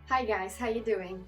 Hi guys, how you doing?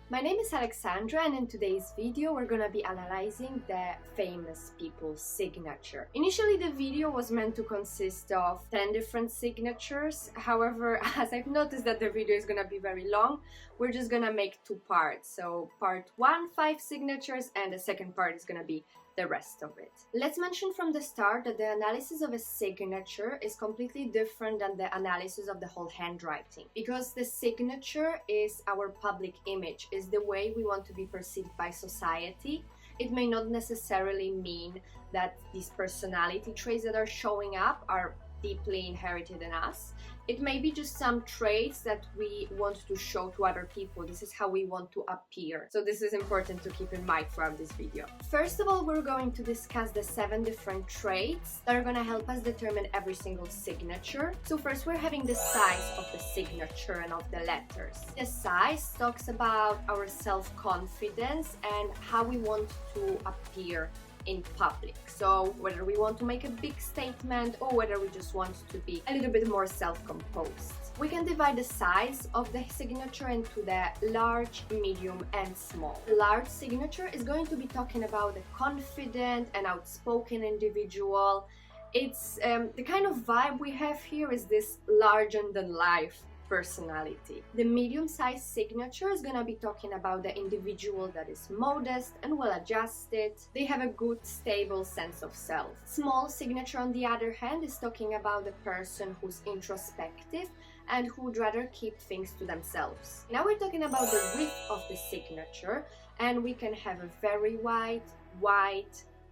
My name is Alexandra and in today's video we're gonna be analyzing the famous people's signature. Initially the video was meant to consist of 10 different signatures, however, as I've noticed that the video is gonna be very long, we're just gonna make two parts. So part 1, 5 signatures, and the second part is gonna be the rest of it. Let's mention from the start that the analysis of a signature is completely different than the analysis of the whole handwriting, because the signature is our public image, is the way we want to be perceived by society. It may not necessarily mean that these personality traits that are showing up are deeply inherited in us. It may be just some traits that we want to show to other people. This is how we want to appear. So this is important to keep in mind throughout this video. First of all, we're going to discuss the 7 different traits that are going to help us determine every single signature. So first we're having the size of the signature and of the letters. The size talks about our self-confidence and how we want to appear in public. So whether we want to make a big statement or whether we just want to be a little bit more self-composed. We can divide the size of the signature into the large, medium and small. The large signature is going to be talking about a confident and outspoken individual. It's the kind of vibe we have here is this larger than life personality. The medium-sized signature is gonna be talking about the individual that is modest and well-adjusted. They have a good, stable sense of self. Small signature, on the other hand, is talking about the person who's introspective and who would rather keep things to themselves. Now we're talking about the width of the signature, and we can have a very wide,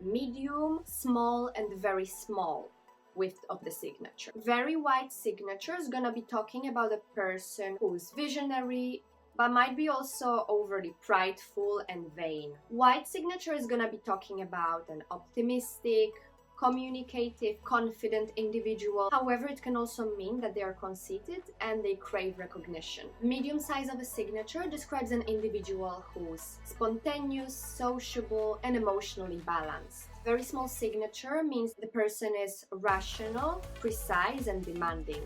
medium, small, and very small width of the signature. Very wide signature is gonna be talking about a person who's visionary, but might be also overly prideful and vain. Wide signature is gonna be talking about an optimistic, communicative, confident individual. However, it can also mean that they are conceited and they crave recognition. Medium size of a signature describes an individual who's spontaneous, sociable, and emotionally balanced. Very small signature means the person is rational, precise, and demanding.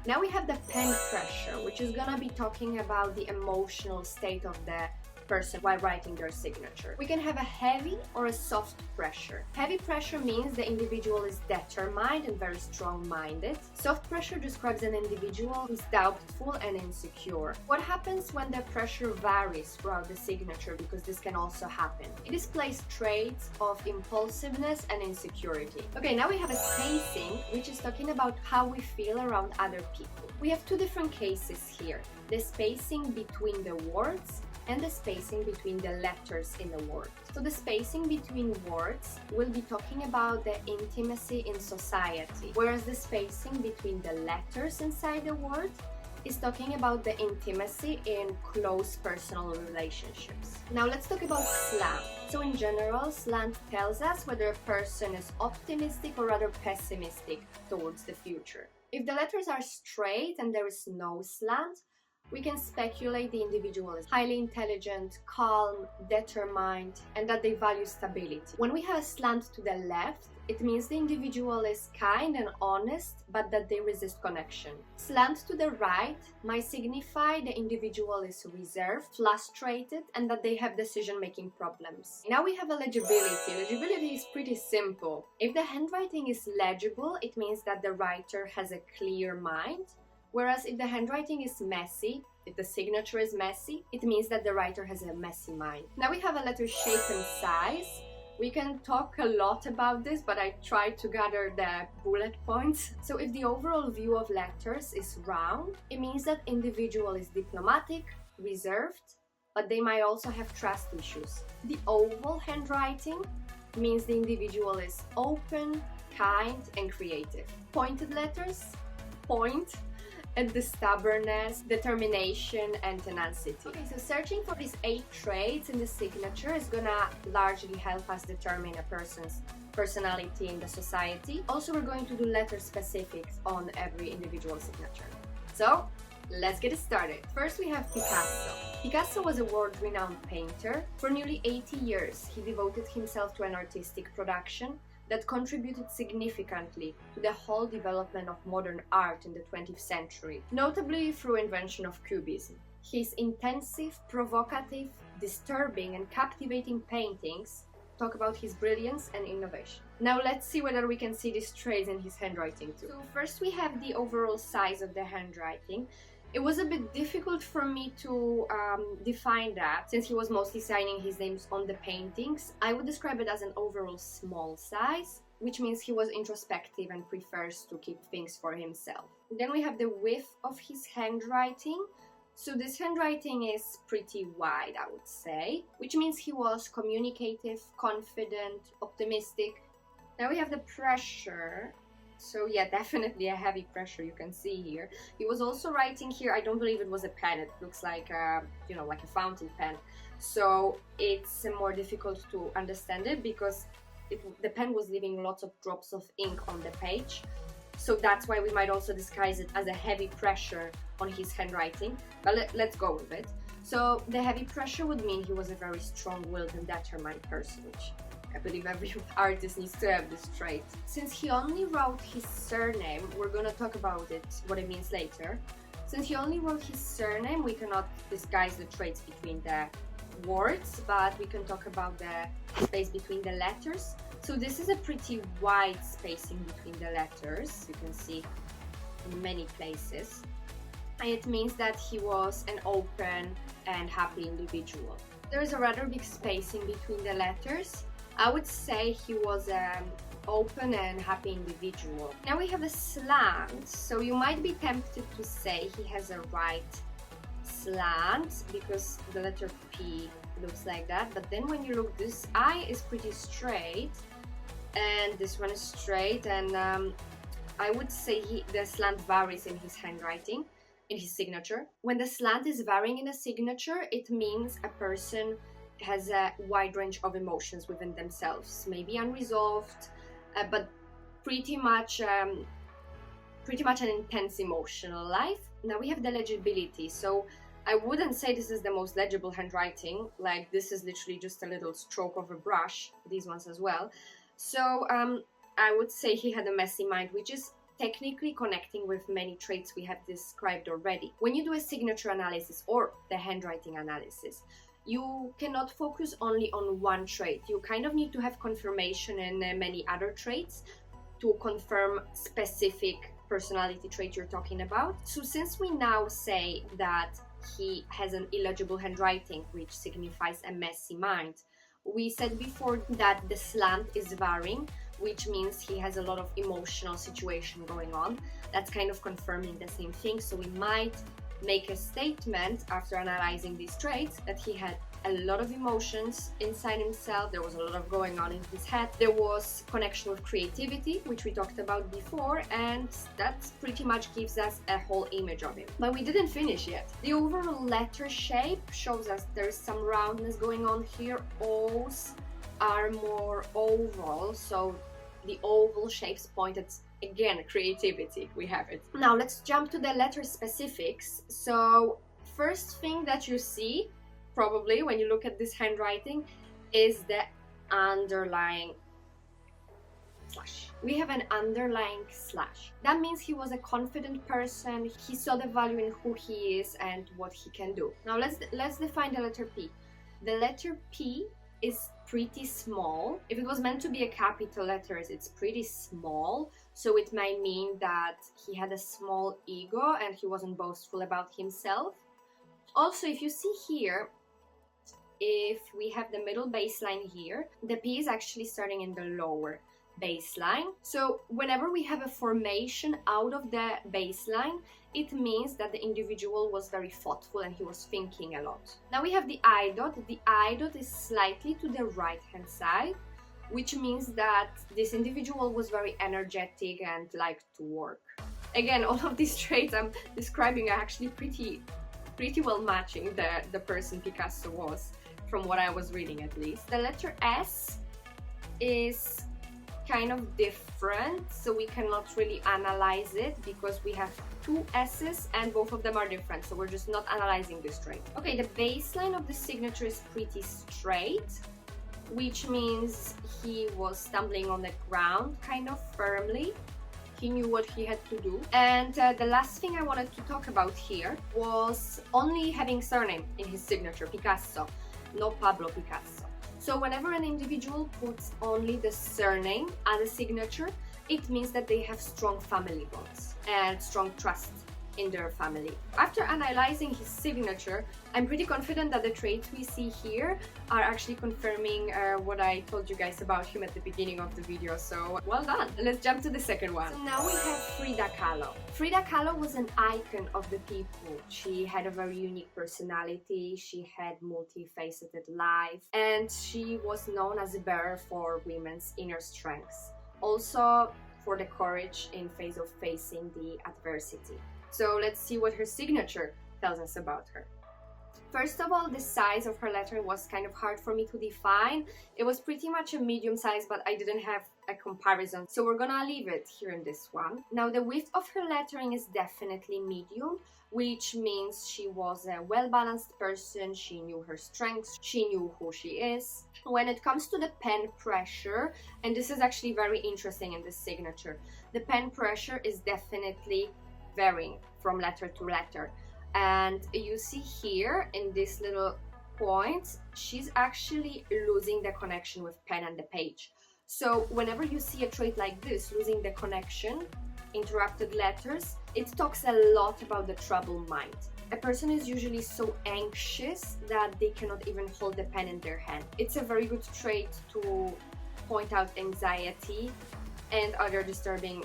Now we have the pen pressure, which is gonna be talking about the emotional state of the person while writing their signature. We can have a heavy or a soft pressure. Heavy pressure means the individual is determined and very strong-minded. Soft pressure describes an individual who's doubtful and insecure. What happens when the pressure varies throughout the signature, because this can also happen? It displays traits of impulsiveness and insecurity. Okay, now we have a spacing, which is talking about how we feel around other people. We have 2 different cases here. The spacing between the words and the spacing between the letters in the word. So the spacing between words will be talking about the intimacy in society, whereas the spacing between the letters inside the word is talking about the intimacy in close personal relationships. Now let's talk about slant. So in general, slant tells us whether a person is optimistic or rather pessimistic towards the future. If the letters are straight and there is no slant, we can speculate the individual is highly intelligent, calm, determined, and that they value stability. When we have a slant to the left, it means the individual is kind and honest, but that they resist connection. Slant to the right might signify the individual is reserved, frustrated, and that they have decision-making problems. Now we have legibility. Legibility is pretty simple. If the handwriting is legible, it means that the writer has a clear mind. Whereas if the handwriting is messy, if the signature is messy, it means that the writer has a messy mind. Now we have a letter shape and size. We can talk a lot about this, but I tried to gather the bullet points. So if the overall view of letters is round, it means that individual is diplomatic, reserved, but they might also have trust issues. The oval handwriting means the individual is open, kind, and creative. Pointed letters point and the stubbornness, determination, and tenacity. Okay, so searching for these 8 traits in the signature is gonna largely help us determine a person's personality in the society. Also, we're going to do letter specifics on every individual signature. So, let's get it started. First, we have Picasso. Picasso was a world-renowned painter. For nearly 80 years, he devoted himself to an artistic production, that contributed significantly to the whole development of modern art in the 20th century, notably through invention of Cubism. His intensive, provocative, disturbing and captivating paintings talk about his brilliance and innovation. Now let's see whether we can see these traits in his handwriting too. So first we have the overall size of the handwriting. It was a bit difficult for me to define that, since he was mostly signing his names on the paintings. I would describe it as an overall small size, which means he was introspective and prefers to keep things for himself. Then we have the width of his handwriting. So this handwriting is pretty wide, I would say, which means he was communicative, confident, optimistic. Now we have the pressure. So yeah, definitely a heavy pressure, you can see here. He was also writing here, I don't believe it was a pen, it looks like a, like a fountain pen. So it's more difficult to understand it because the pen was leaving lots of drops of ink on the page. So that's why we might also disguise it as a heavy pressure on his handwriting. But let's go with it. So the heavy pressure would mean he was a very strong-willed and determined person, which I believe every artist needs to have this trait. Since he only wrote his surname, we're gonna talk about it, what it means later. Since he only wrote his surname, we cannot disguise the traits between the words, but we can talk about the space between the letters. So this is a pretty wide spacing between the letters, you can see in many places. And it means that he was an open and happy individual. There is a rather big spacing between the letters. I would say he was an open and happy individual. Now we have a slant, so you might be tempted to say he has a right slant because the letter P looks like that, but then when you look, this I is pretty straight and this one is straight, and I would say the slant varies in his handwriting, in his signature. When the slant is varying in a signature, it means a person has a wide range of emotions within themselves, maybe unresolved, but pretty much an intense emotional life. Now we have the legibility, so I wouldn't say this is the most legible handwriting, like this is literally just a little stroke of a brush, these ones as well. So I would say he had a messy mind, which is technically connecting with many traits we have described already. When you do a signature analysis or the handwriting analysis, you cannot focus only on one trait. You kind of need to have confirmation in many other traits to confirm specific personality trait you're talking about. So since we now say that he has an illegible handwriting, which signifies a messy mind, we said before that the slant is varying, which means he has a lot of emotional situation going on. That's kind of confirming the same thing. So we might make a statement after analyzing these traits that he had a lot of emotions inside himself, there was a lot of going on in his head, there was connection with creativity, which we talked about before, and that pretty much gives us a whole image of him. But we didn't finish yet. The overall letter shape shows us there's some roundness going on here. O's are more oval, so the oval shapes point at, again, creativity. We have it. Now let's jump to the letter specifics. So first thing that you see probably when you look at this handwriting is the underlying slash. We have an underlying slash. That means he was a confident person. He saw the value in who he is and what he can do. Now let's define the letter P. The letter P is pretty small. If it was meant to be a capital letters, it's pretty small. So it might mean that he had a small ego and he wasn't boastful about himself. Also, if you see here, if we have the middle baseline here, the P is actually starting in the lower baseline. So whenever we have a formation out of the baseline, it means that the individual was very thoughtful and he was thinking a lot. Now we have the I dot. The I dot is slightly to the right hand side, which means that this individual was very energetic and liked to work. Again, all of these traits I'm describing are actually pretty well matching the person Picasso was, from what I was reading at least. The letter S is kind of different, so we cannot really analyze it because we have two S's and both of them are different, so we're just not analyzing this trait. Okay, the baseline of the signature is pretty straight, which means he was stumbling on the ground kind of firmly. He knew what he had to do. And the last thing I wanted to talk about here was only having surname in his signature, Picasso, no Pablo Picasso. So whenever an individual puts only the surname as a signature, it means that they have strong family bonds and strong trust in their family. After analyzing his signature, I'm pretty confident that the traits we see here are actually confirming what I told you guys about him at the beginning of the video, so well done. Let's jump to the second one. So now we have Frida Kahlo. Frida Kahlo was an icon of the people. She had a very unique personality, she had multifaceted life, and she was known as a bearer for women's inner strengths. Also for the courage in face of facing the adversity. So let's see what her signature tells us about her. First of all, the size of her letter was kind of hard for me to define. It was pretty much a medium size, but I didn't have a comparison, so we're gonna leave it here in this one. Now, the width of her lettering is definitely medium, which means she was a well-balanced person, she knew her strengths, she knew who she is. When it comes to the pen pressure, and this is actually very interesting in this signature, the pen pressure is definitely varying from letter to letter, and you see here in this little point she's actually losing the connection with pen and the page. So whenever you see a trait like this, losing the connection, interrupted letters, it talks a lot about the troubled mind. A person is usually so anxious that they cannot even hold the pen in their hand. It's a very good trait to point out anxiety and other disturbing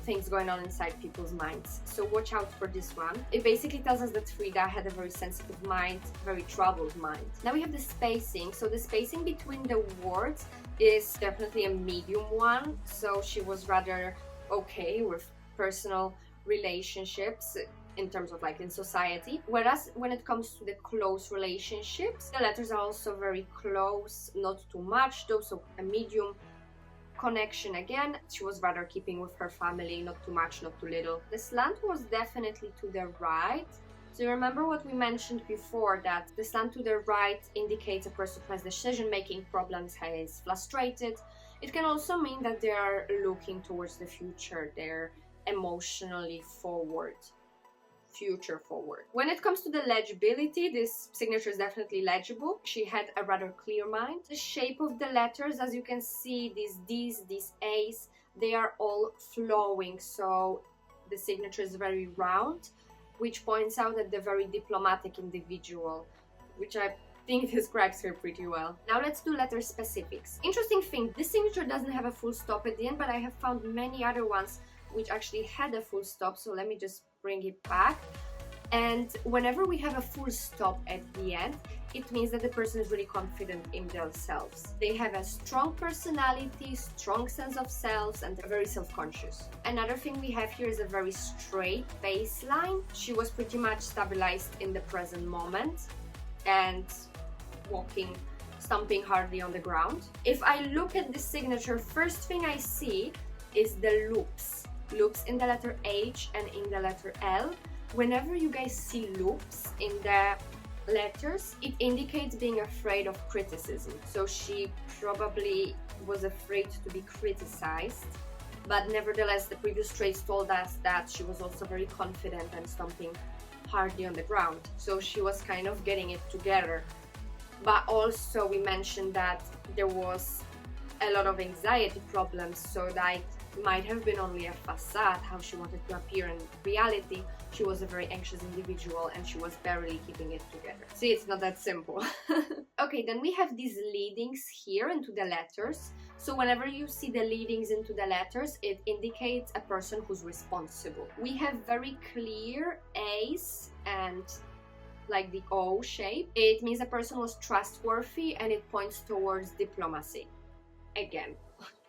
things going on inside people's minds. So watch out for this one. It basically tells us that Frida had a very sensitive mind, very troubled mind. Now we have the spacing. So the spacing between the words is definitely a medium one. So she was rather okay with personal relationships in terms of like in society. Whereas when it comes to the close relationships, the letters are also very close, not too much though, so a medium connection again. She was rather keeping with her family, not too much, not too little. The slant was definitely to the right. So you remember what we mentioned before, that the slant to the right indicates a person who has decision-making problems, is frustrated. It can also mean that they are looking towards the future, they're emotionally forward. Future forward. When it comes to the legibility, this signature is definitely legible. She had a rather clear mind. The shape of the letters, as you can see, these D's, these A's, they are all flowing, so the signature is very round, which points out that they're very diplomatic individual, which I think describes her pretty well. Now let's do letter specifics. Interesting thing, this signature doesn't have a full stop at the end, but I have found many other ones which actually had a full stop, so let me just bring it back. And whenever we have a full stop at the end, it means that the person is really confident in themselves. They have a strong personality, strong sense of self, and they're very self-conscious. Another thing we have here is a very straight baseline. She was pretty much stabilized in the present moment and walking, stomping hardly on the ground. If I look at the signature, first thing I see is the loops in the letter H and in the letter L. Whenever you guys see loops in the letters, it indicates being afraid of criticism. So she probably was afraid to be criticized, but nevertheless the previous traits told us that she was also very confident and stomping hardly on the ground, so she was kind of getting it together. But also we mentioned that there was a lot of anxiety problems, so that might have been only a facade, how she wanted to appear in reality. She was a very anxious individual and she was barely keeping it together. See, it's not that simple. Okay, then we have these leadings here into the letters. So whenever you see the leadings into the letters, it indicates a person who's responsible. We have very clear A's and like the O shape. It means a person was trustworthy and it points towards diplomacy. Again,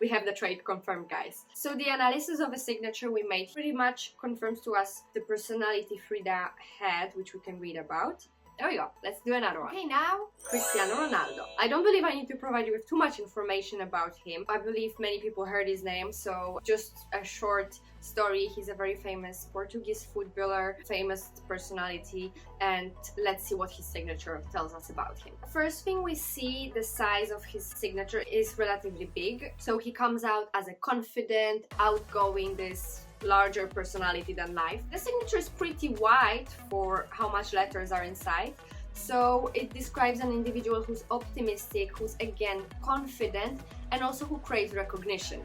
we have the trait confirmed, guys. So the analysis of a signature we made pretty much confirms to us the personality Frida had, which we can read about. There we go. Let's do another one. Okay, now Cristiano Ronaldo. I don't believe I need to provide you with too much information about him. I believe many people heard his name, so just a short story. He's a very famous Portuguese footballer, famous personality, and let's see what his signature tells us about him. First thing we see, the size of his signature is relatively big, so he comes out as a confident, outgoing, this larger personality than life. The signature is pretty wide for how much letters are inside, so it describes an individual who's optimistic, who's again confident, and also who craves recognition.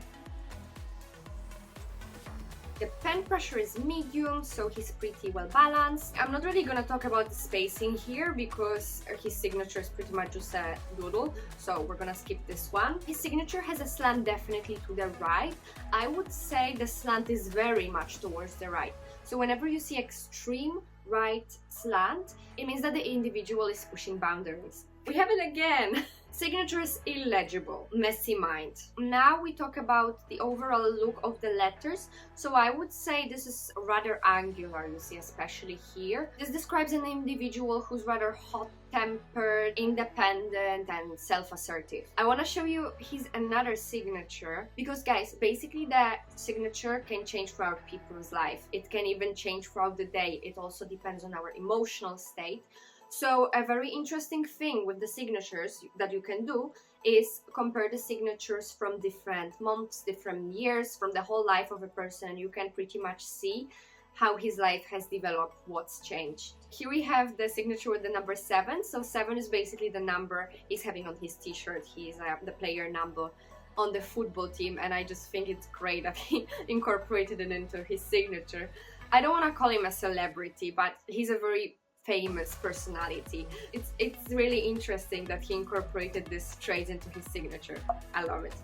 The pen pressure is medium, so he's pretty well balanced. I'm not really gonna talk about the spacing here because his signature is pretty much just a doodle, so we're gonna skip this one. His signature has a slant definitely to the right. I would say the slant is very much towards the right. So whenever you see extreme right slant, it means that the individual is pushing boundaries. We have it again! Signature is illegible, messy mind. Now we talk about the overall look of the letters. So I would say this is rather angular, you see, especially here. This describes an individual who's rather hot-tempered, independent, and self-assertive. I want to show you his another signature because, guys, basically the signature can change throughout people's life. It can even change throughout the day. It also depends on our emotional state. So a very interesting thing with the signatures that you can do is compare the signatures from different months, different years, from the whole life of a person. You can pretty much see how his life has developed, what's changed. Here we have the signature with the number 7. So 7 is basically the number he's having on his t-shirt. He's the player number on the football team, and I just think it's great that he incorporated it into his signature. I don't want to call him a celebrity, but he's a very famous personality. It's really interesting that he incorporated this trait into his signature. I love it.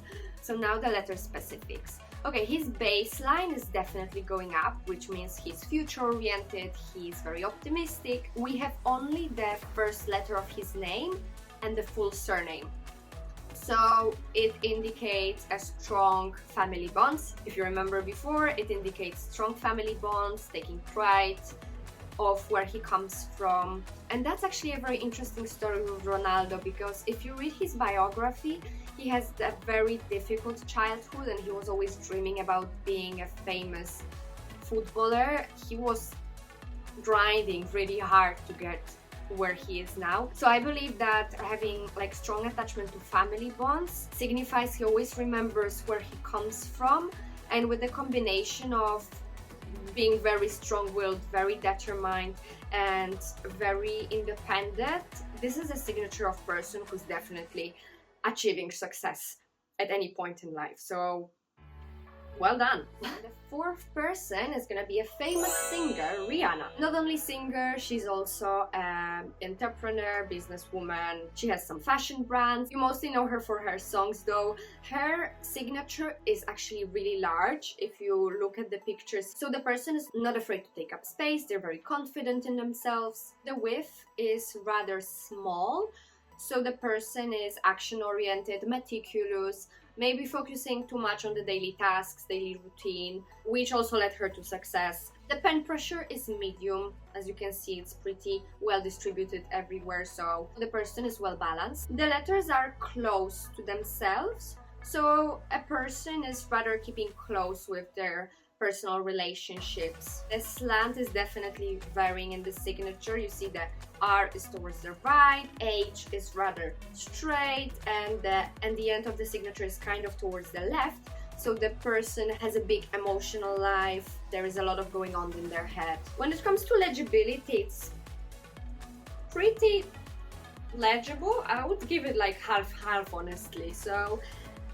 So now the letter specifics. Okay, his baseline is definitely going up, which means he's future-oriented, he's very optimistic. We have only the first letter of his name and the full surname. So it indicates a strong family bonds. If you remember before, it indicates strong family bonds, taking pride of where he comes from. And that's actually a very interesting story with Ronaldo, because if you read his biography, he has a very difficult childhood and he was always dreaming about being a famous footballer. He was grinding really hard to get where he is now. So I believe that having like strong attachment to family bonds signifies he always remembers where he comes from, and with the combination of being very strong-willed, very determined, and very independent, this is a signature of person who's definitely achieving success at any point in life. So well done. The fourth person is gonna be a famous singer, Rihanna. Not only singer, she's also an entrepreneur, businesswoman. She has some fashion brands. You mostly know her for her songs though. Her signature is actually really large if you look at the pictures. So the person is not afraid to take up space. They're very confident in themselves. The width is rather small. So the person is action-oriented, meticulous, maybe focusing too much on the daily tasks, daily routine, which also led her to success. The pen pressure is medium. As you can see, it's pretty well distributed everywhere, so the person is well balanced. The letters are close to themselves, so a person is rather keeping close with their personal relationships. The slant is definitely varying in the signature. You see the R is towards the right, H is rather straight, and the end of the signature is kind of towards the left. So the person has a big emotional life. There is a lot of going on in their head. When it comes to legibility, it's pretty legible. I would give it like half-half, honestly. So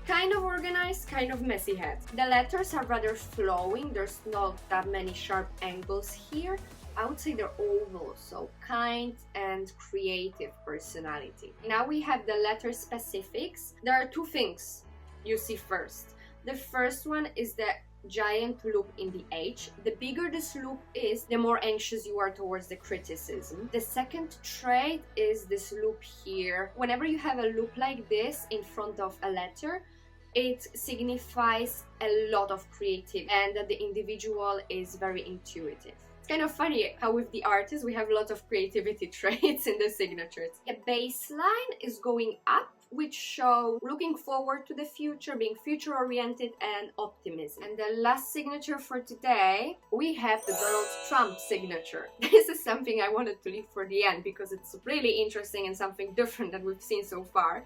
kind of organized, kind of messy head. The letters are rather flowing. There's not that many sharp angles here. I would say they're oval, so kind and creative personality. Now we have the letter specifics. There are two things you see first. The first one is the giant loop in the H. The bigger this loop is, the more anxious you are towards the criticism. The second trait is this loop here. Whenever you have a loop like this in front of a letter, it signifies a lot of creativity and that the individual is very intuitive. It's kind of funny how with the artists we have a lot of creativity traits in the signatures. A baseline is going up, which show looking forward to the future, being future oriented and optimism. And the last signature for today, we have the Donald Trump signature. This is something I wanted to leave for the end because it's really interesting and something different than we've seen so far.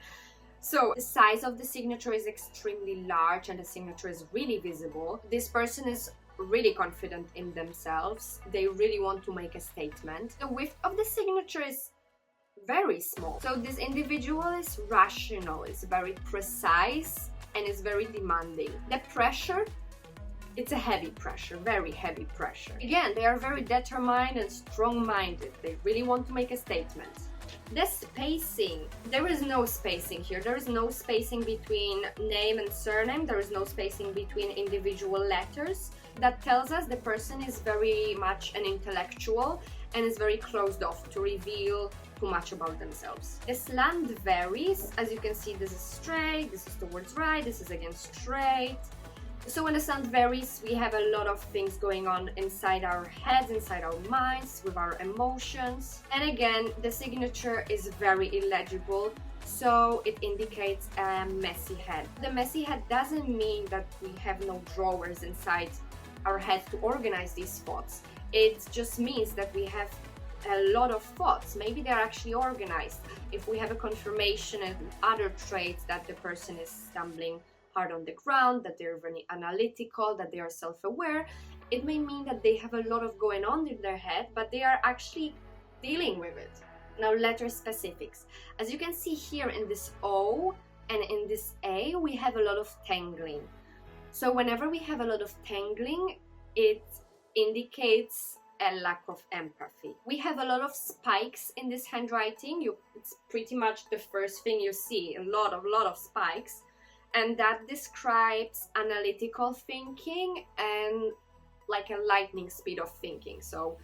So the size of the signature is extremely large and the signature is really visible. This person is really confident in themselves. They really want to make a statement. The width of the signature is very small. So this individual is rational, is very precise, and is very demanding. The pressure, it's a heavy pressure, very heavy pressure. Again, they are very determined and strong-minded. They really want to make a statement. The spacing, there is no spacing here. There is no spacing between name and surname. There is no spacing between individual letters. That tells us the person is very much an intellectual and is very closed off to reveal too much about themselves. The slant varies. As you can see, this is straight, this is towards right, this is again straight. So when the slant varies, we have a lot of things going on inside our heads, inside our minds, with our emotions. And again, the signature is very illegible, so it indicates a messy head. The messy head doesn't mean that we have no drawers inside our head to organize these thoughts. It just means that we have a lot of thoughts. Maybe they're actually organized. If we have a confirmation and other traits that the person is stumbling hard on the ground, that they're very analytical, that they are self-aware, it may mean that they have a lot of going on in their head, but they are actually dealing with it. Now, letter specifics. As you can see here in this O and in this A, we have a lot of tangling. So whenever we have a lot of tangling, it indicates a lack of empathy. We have a lot of spikes in this handwriting. It's pretty much the first thing you see, a lot of spikes. And that describes analytical thinking and like a lightning speed of thinking. So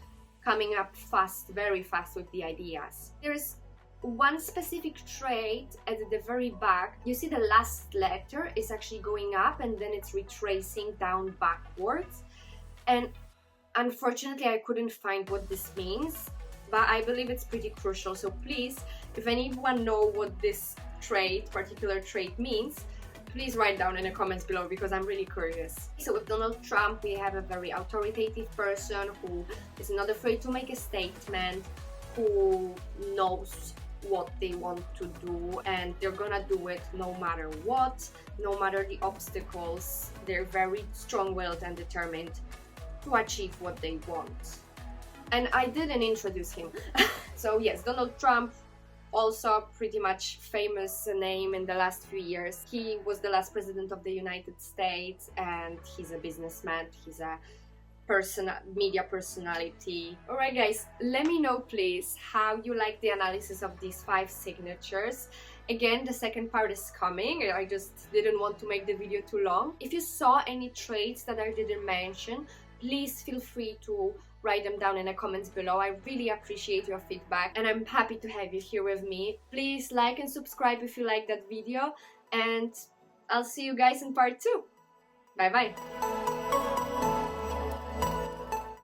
coming up fast, very fast with the ideas. There's one specific trait at the very back. You see the last letter is actually going up and then it's retracing down backwards. And unfortunately, I couldn't find what this means, but I believe it's pretty crucial. So please, if anyone knows what this particular trait means, please write down in the comments below because I'm really curious. So with Donald Trump, we have a very authoritative person who is not afraid to make a statement, who knows what they want to do and they're gonna do it no matter what, no matter the obstacles. They're very strong-willed and determined to achieve what they want. And I didn't introduce him. So yes, Donald Trump, also pretty much famous name in the last few years. He was the last president of the United States and he's a businessman, he's a media personality. Alright guys, let me know please how you like the analysis of these 5 signatures. Again, the second part is coming. I just didn't want to make the video too long. If you saw any traits that I didn't mention, please feel free to write them down in the comments below. I really appreciate your feedback and I'm happy to have you here with me. Please like and subscribe if you like that video and I'll see you guys in part 2. Bye bye.